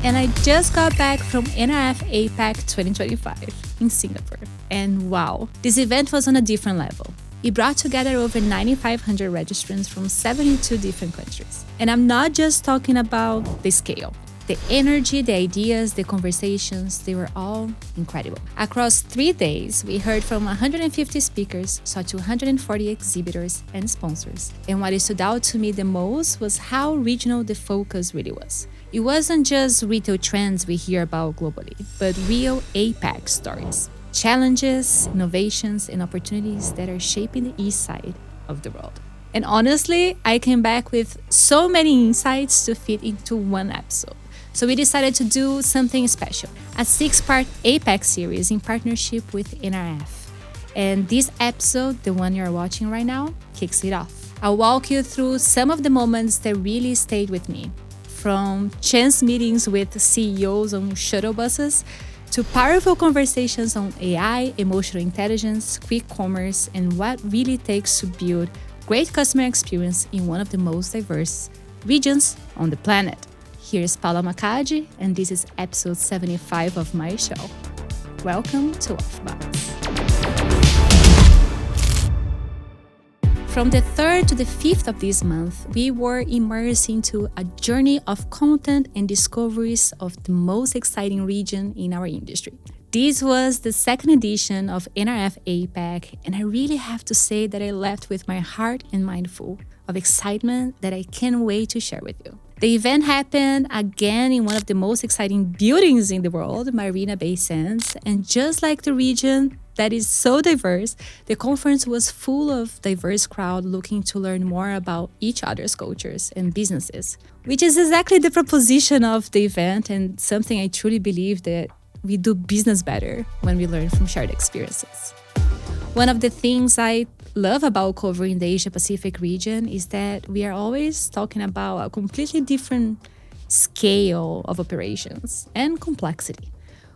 and I just got back from NRF APAC 2025 in Singapore. And wow, this event was on a different level. It brought together over 9,500 registrants from 72 different countries. And I'm not just talking about the scale. The energy, the ideas, the conversations, they were all incredible. Across 3 days, we heard from 150 speakers, saw 240 exhibitors and sponsors. And what stood out to me the most was how regional the focus really was. It wasn't just retail trends we hear about globally, but real APAC stories. Challenges, innovations, and opportunities that are shaping the east side of the world. And honestly, I came back with so many insights to fit into one episode. So we decided to do something special, a 6-part APAC series in partnership with NRF. And this episode, the one you're watching right now, kicks it off. I'll walk you through some of the moments that really stayed with me, from chance meetings with CEOs on shuttle buses to powerful conversations on AI, emotional intelligence, quick commerce, and what really takes to build great customer experience in one of the most diverse regions on the planet. Here's Paula Macadi, and this is episode 75 of my show. Welcome to OFFBounds. From the 3rd to the 5th of this month, we were immersed into a journey of content and discoveries of the most exciting region in our industry. This was the 2nd edition of NRF APAC, and I really have to say that I left with my heart and mind full of excitement that I can't wait to share with you. The event happened again in one of the most exciting buildings in the world, Marina Bay Sands, and just like the region that is so diverse, the conference was full of diverse crowd looking to learn more about each other's cultures and businesses, which is exactly the proposition of the event and something I truly believe that we do business better when we learn from shared experiences. One of the things I love about covering the Asia-Pacific region is that we are always talking about a completely different scale of operations and complexity.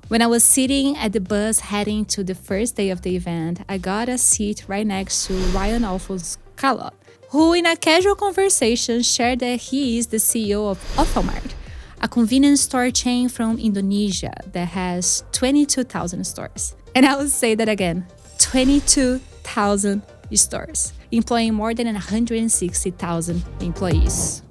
When I was sitting at the bus heading to the first day of the event, I got a seat right next to Ryan Alphonse Calot, who in a casual conversation shared that he is the CEO of Alfamart, a convenience store chain from Indonesia that has 22,000 stores. And I will say that again, 22,000 stores, employing more than 160,000 employees.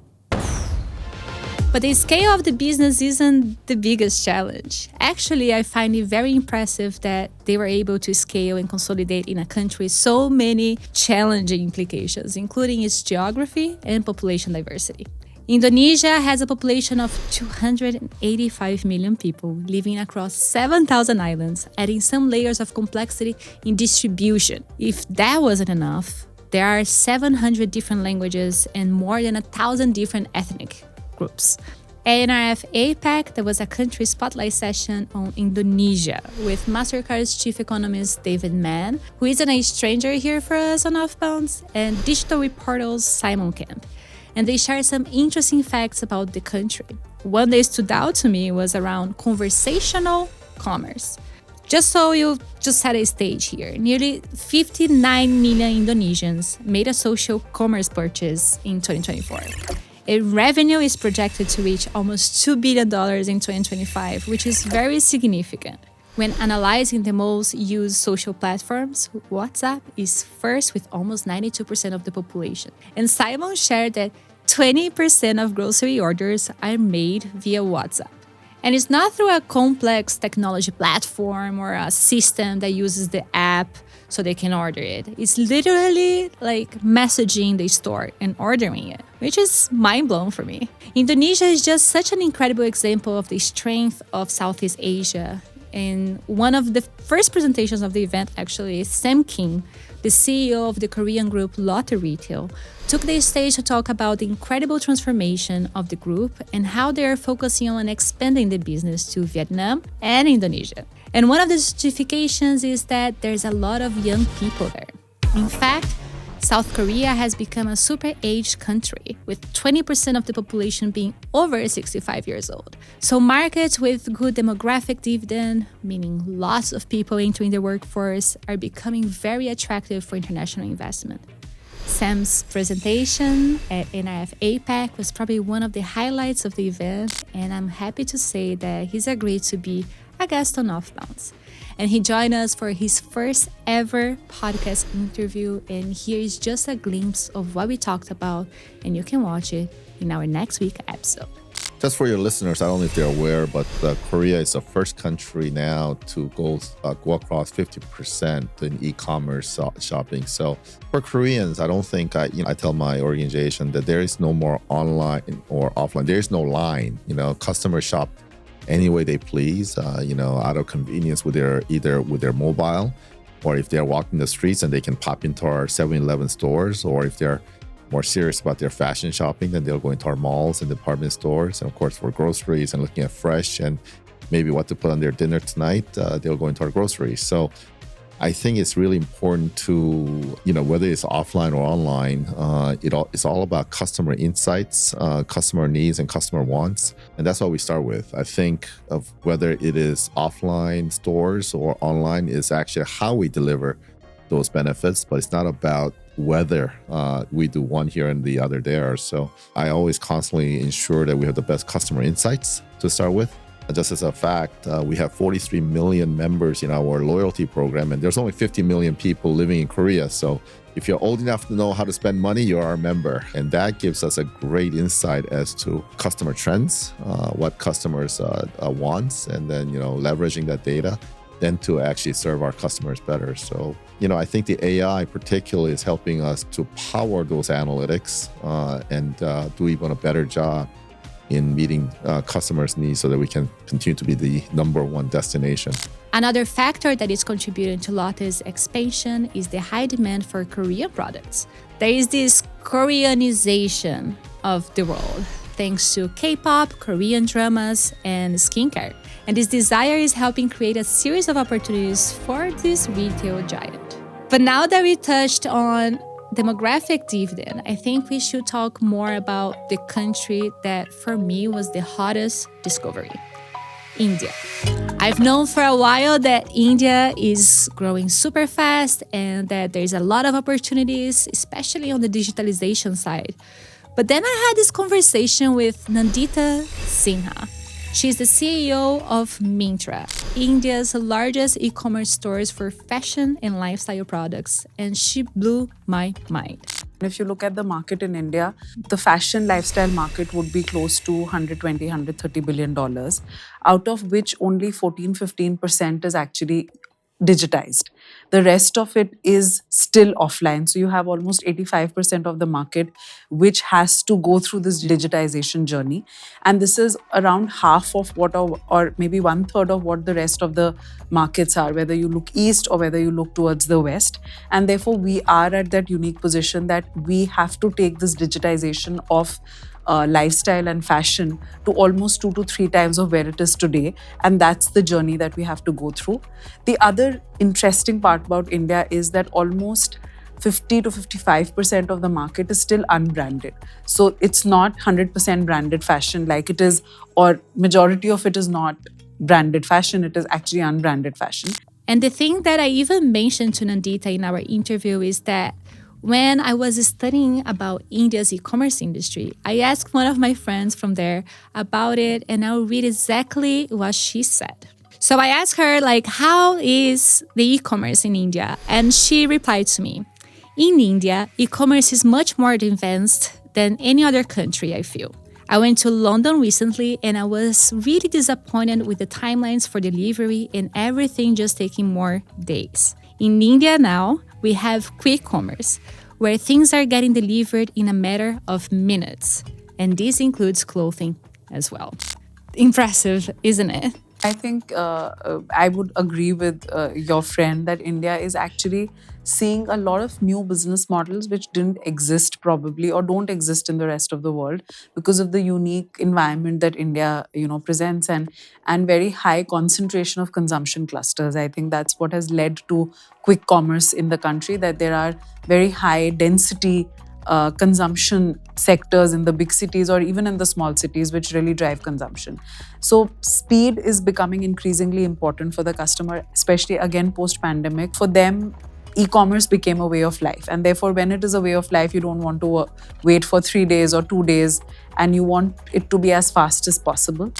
But the scale of the business isn't the biggest challenge. Actually, I find it very impressive that they were able to scale and consolidate in a country with so many challenging implications, including its geography and population diversity. Indonesia has a population of 285 million people living across 7,000 islands, adding some layers of complexity in distribution. If that wasn't enough, there are 700 different languages and more than 1,000 different ethnic groups. At NRF APAC, there was a country spotlight session on Indonesia with MasterCard's chief economist David Mann, who isn't a stranger here for us on OFFBounds, and digital reporter's Simon Kim. And they shared some interesting facts about the country. One that stood out to me was around conversational commerce. Just so you just set a stage here, nearly 59 million Indonesians made a social commerce purchase in 2024. Revenue is projected to reach almost $2 billion in 2025, which is very significant. When analyzing the most used social platforms, WhatsApp is first with almost 92% of the population. And Simon shared that 20% of grocery orders are made via WhatsApp. And it's not through a complex technology platform or a system that uses the app so they can order it. It's literally like messaging the store and ordering it, which is mind-blowing for me. Indonesia is just such an incredible example of the strength of Southeast Asia. And one of the first presentations of the event, actually, Sam Kim, the CEO of the Korean group Lotte Retail, took the stage to talk about the incredible transformation of the group and how they are focusing on expanding the business to Vietnam and Indonesia. And one of the justifications is that there's a lot of young people there. In fact, South Korea has become a super-aged country, with 20% of the population being over 65 years old. So markets with good demographic dividend, meaning lots of people entering the workforce, are becoming very attractive for international investment. Sam's presentation at NRF APAC was probably one of the highlights of the event, and I'm happy to say that he's agreed to be a guest on OFFBounds. And he joined us for his first ever podcast interview, and here is just a glimpse of what we talked about, and you can watch it in our next week episode. Just for your listeners, I don't know if they're aware, but Korea is the first country now to go across 50% in e-commerce shopping. So for Koreans, I don't think I tell my organization that there is no more online or offline. There is no line. Customers shop any way they please. Out of convenience either with their mobile, or if they're walking the streets and they can pop into our 7-Eleven stores, or if they're more serious about their fashion shopping, then they'll go into our malls and department stores. And of course, for groceries and looking at fresh and maybe what to put on their dinner tonight, they'll go into our groceries. So I think it's really important to, whether it's offline or online, it's all about customer insights, customer needs and customer wants. And that's what we start with. I think of whether it is offline stores or online is actually how we deliver those benefits, but it's not about whether we do one here and the other there. So I always constantly ensure that we have the best customer insights to start with. Just as a fact, we have 43 million members in our loyalty program, and there's only 50 million people living in Korea. So if you're old enough to know how to spend money, you're our member. And that gives us a great insight as to customer trends, what customers wants, and then, leveraging that data then to actually serve our customers better. So, I think the AI particularly is helping us to power those analytics and do even a better job in meeting customers' needs so that we can continue to be the number one destination. Another factor that is contributing to Lotte's expansion is the high demand for Korean products. There is this Koreanization of the world, thanks to K-pop, Korean dramas, and skincare. And this desire is helping create a series of opportunities for this retail giant. But now that we touched on demographic dividend, I think we should talk more about the country that for me was the hottest discovery, India. I've known for a while that India is growing super fast and that there's a lot of opportunities, especially on the digitalization side. But then I had this conversation with Nandita Sinha. She's the CEO of Myntra, India's largest e-commerce stores for fashion and lifestyle products, and she blew my mind. If you look at the market in India, the fashion lifestyle market would be close to $120, $130 billion, out of which only 14-15% is actually digitized. The rest of it is still offline. So you have almost 85% of the market which has to go through this digitization journey. And this is around half of what, or maybe 1/3 of what the rest of the markets are, whether you look east or whether you look towards the west. And therefore, we are at that unique position that we have to take this digitization of lifestyle and fashion to almost 2 to 3 times of where it is today. And that's the journey that we have to go through. The other interesting part about India is that almost 50 to 55% of the market is still unbranded. So it's not 100% branded fashion like it is, or majority of it is not branded fashion, it is actually unbranded fashion. And the thing that I even mentioned to Nandita in our interview is that when I was studying about India's e-commerce industry, I asked one of my friends from there about it, and I'll read exactly what she said. So I asked her, how is the e-commerce in India? And she replied to me, in India, e-commerce is much more advanced than any other country, I feel. I went to London recently and I was really disappointed with the timelines for delivery and everything just taking more days. In India now, we have quick commerce, where things are getting delivered in a matter of minutes. And this includes clothing as well. Impressive, isn't it? I think I would agree with your friend that India is actually seeing a lot of new business models which didn't exist probably or don't exist in the rest of the world because of the unique environment that India, presents and very high concentration of consumption clusters. I think that's what has led to quick commerce in the country, that there are very high density consumption sectors in the big cities or even in the small cities which really drive consumption. So speed is becoming increasingly important for the customer, especially again post-pandemic. For them, e-commerce became a way of life. And therefore, when it is a way of life, you don't want to wait for 3 days or 2 days, and you want it to be as fast as possible.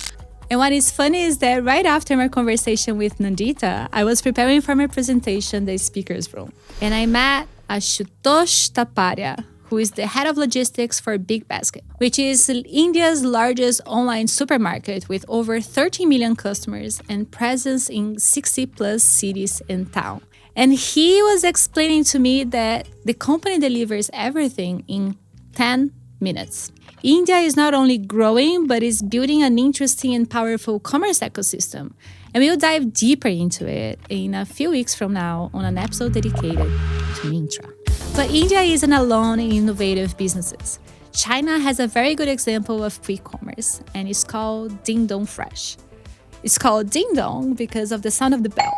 And what is funny is that right after my conversation with Nandita, I was preparing for my presentation, the speaker's room. And I met Ashutosh Taparia, who is the head of logistics for Big Basket, which is India's largest online supermarket with over 30 million customers and presence in 60 plus cities and towns. And he was explaining to me that the company delivers everything in 10 minutes. India is not only growing, but is building an interesting and powerful commerce ecosystem. And we'll dive deeper into it in a few weeks from now on an episode dedicated to Myntra. But India isn't alone in innovative businesses. China has a very good example of quick commerce, and it's called Ding Dong Fresh. It's called Ding Dong because of the sound of the bell.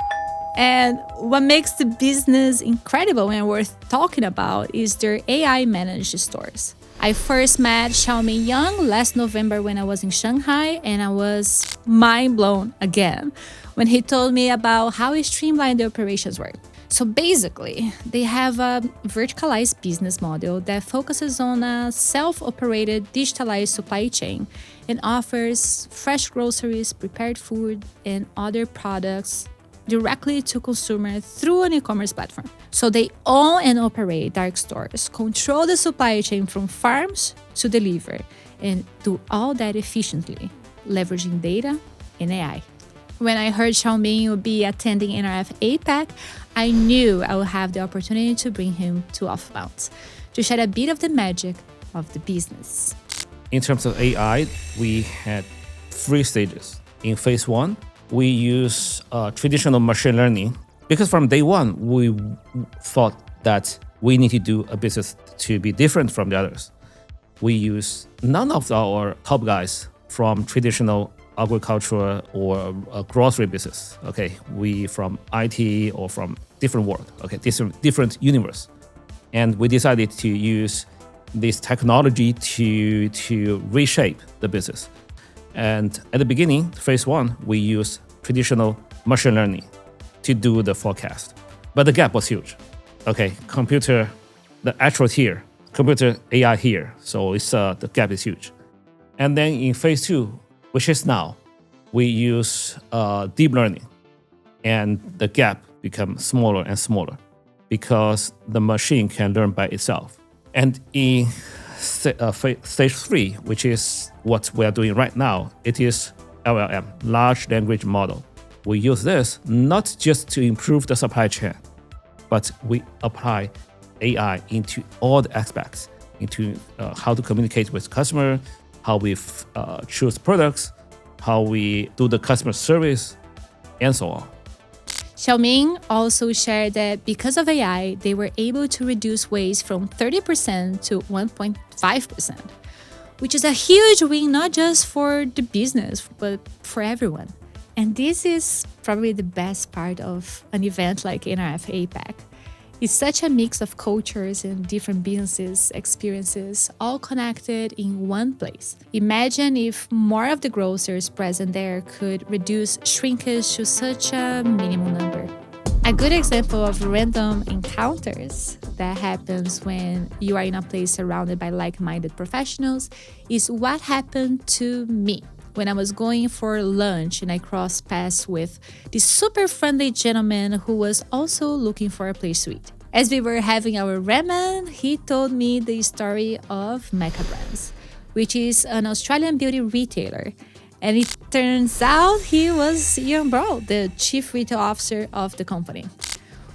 And what makes the business incredible and worth talking about is their AI-managed stores. I first met Xiaoming Yang last November when I was in Shanghai, and I was mind blown again when he told me about how streamlined the operations were. So basically, they have a verticalized business model that focuses on a self-operated digitalized supply chain and offers fresh groceries, prepared food, and other products directly to consumers through an e-commerce platform. So they own and operate dark stores, control the supply chain from farms to deliver, and do all that efficiently, leveraging data and AI. When I heard Xiaoming would be attending NRF APAC, I knew I would have the opportunity to bring him to OFFBounds to share a bit of the magic of the business. In terms of AI, we had 3 stages. In phase 1, we use traditional machine learning because from day one, we thought that we need to do a business to be different from the others. We use none of our top guys from traditional agriculture or a grocery business. Okay, we from IT or from different world. Okay, different universe, and we decided to use this technology to reshape the business. And at the beginning, phase 1, we use traditional machine learning to do the forecast. But the gap was huge. Okay, computer, the actual here, computer AI here. So it's the gap is huge. And then in phase 2, which is now, we use deep learning. And the gap becomes smaller and smaller because the machine can learn by itself. And in stage 3, which is what we are doing right now, it is LLM, large language model. We use this not just to improve the supply chain, but we apply AI into all the aspects, into how to communicate with customer, how we choose products, how we do the customer service, and so on. Xiaoming also shared that because of AI, they were able to reduce waste from 30% to 1.5%, which is a huge win not just for the business, but for everyone. And this is probably the best part of an event like NRF APAC. It's such a mix of cultures and different businesses, experiences, all connected in one place. Imagine if more of the grocers present there could reduce shrinkage to such a minimal number. A good example of random encounters that happens when you are in a place surrounded by like-minded professionals is what happened to me when I was going for lunch and I crossed paths with this super friendly gentleman who was also looking for a place to eat. As we were having our ramen, he told me the story of Mecca Brands, which is an Australian beauty retailer. And it turns out he was Ian Bro, the chief retail officer of the company.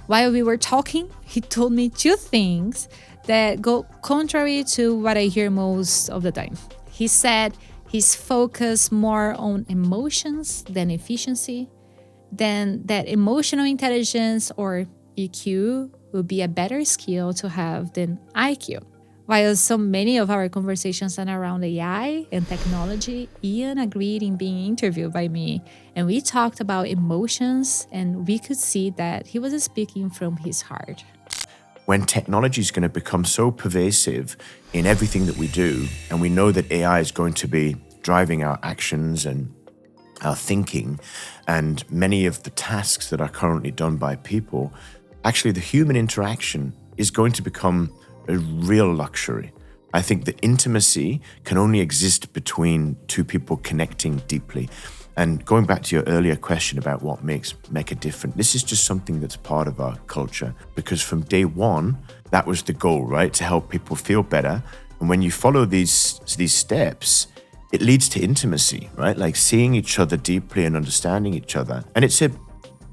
While we were talking, he told me 2 things that go contrary to what I hear most of the time. He said he's focused more on emotions than efficiency, then that emotional intelligence or EQ will be a better skill to have than IQ. While so many of our conversations are around AI and technology, Ian agreed in being interviewed by me, and we talked about emotions, and we could see that he was speaking from his heart. When technology is going to become so pervasive in everything that we do, and we know that AI is going to be driving our actions and our thinking, and many of the tasks that are currently done by people, actually the human interaction is going to become a real luxury. I think the intimacy can only exist between two people connecting deeply. And going back to your earlier question about what makes Mecca different, this is just something that's part of our culture, because from day one, that was the goal, right? To help people feel better. And when you follow these steps, it leads to intimacy, right? Like seeing each other deeply and understanding each other. And it's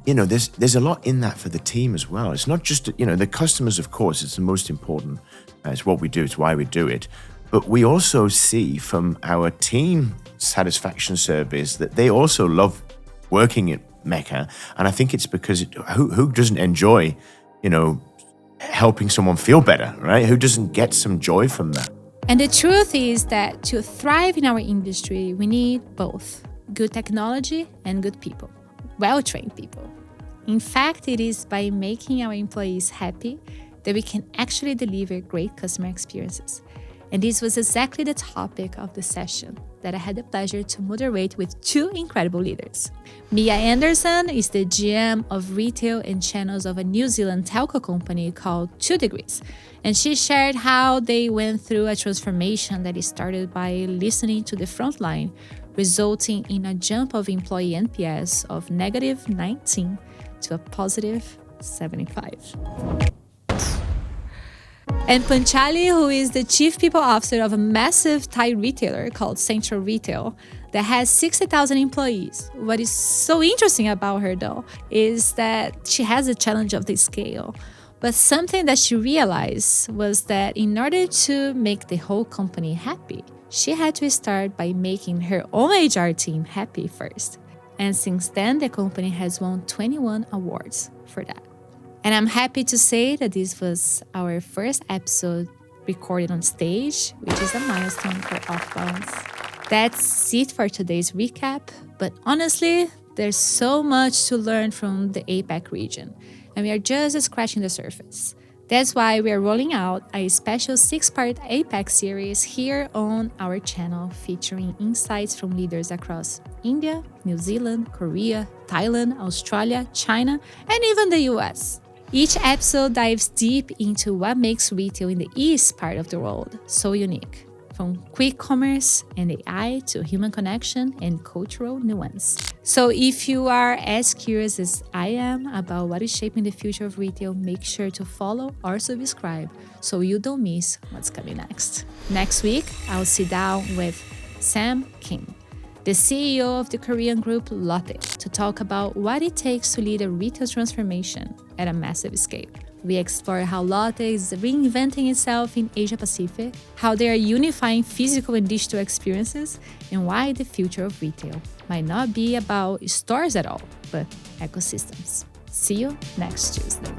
there's a lot in that for the team as well. It's not just, the customers, of course, it's the most important. It's what we do, it's why we do it. But we also see from our team satisfaction surveys that they also love working at Mecca. And I think it's because who doesn't enjoy, helping someone feel better, right? Who doesn't get some joy from that? And the truth is that to thrive in our industry, we need both good technology and good people, well-trained people. In fact, it is by making our employees happy that we can actually deliver great customer experiences. And this was exactly the topic of the session that I had the pleasure to moderate with two incredible leaders. Mia Anderson is the GM of retail and channels of a New Zealand telco company called 2 Degrees. And she shared how they went through a transformation that started by listening to the front line, resulting in a jump of employee NPS of negative 19 to a positive 75. And Panchali, who is the Chief People Officer of a massive Thai retailer called Central Retail that has 60,000 employees. What is so interesting about her, though, is that she has a challenge of the scale. But something that she realized was that in order to make the whole company happy, she had to start by making her own HR team happy first. And since then, the company has won 21 awards for that. And I'm happy to say that this was our first episode recorded on stage, which is a milestone for OFFBounds. That's it for today's recap. But honestly, there's so much to learn from the APAC region, and we are just scratching the surface. That's why we are rolling out a special 6-part APAC series here on our channel, featuring insights from leaders across India, New Zealand, Korea, Thailand, Australia, China, and even the US. Each episode dives deep into what makes retail in the East part of the world so unique, from quick commerce and AI to human connection and cultural nuance. So if you are as curious as I am about what is shaping the future of retail, make sure to follow or subscribe so you don't miss what's coming next. Next week, I'll sit down with Sam Kim, the CEO of the Korean group Lotte, to talk about what it takes to lead a retail transformation at a massive scale. We explore how Lotte is reinventing itself in Asia Pacific, how they are unifying physical and digital experiences, and why the future of retail might not be about stores at all, but ecosystems. See you next Tuesday.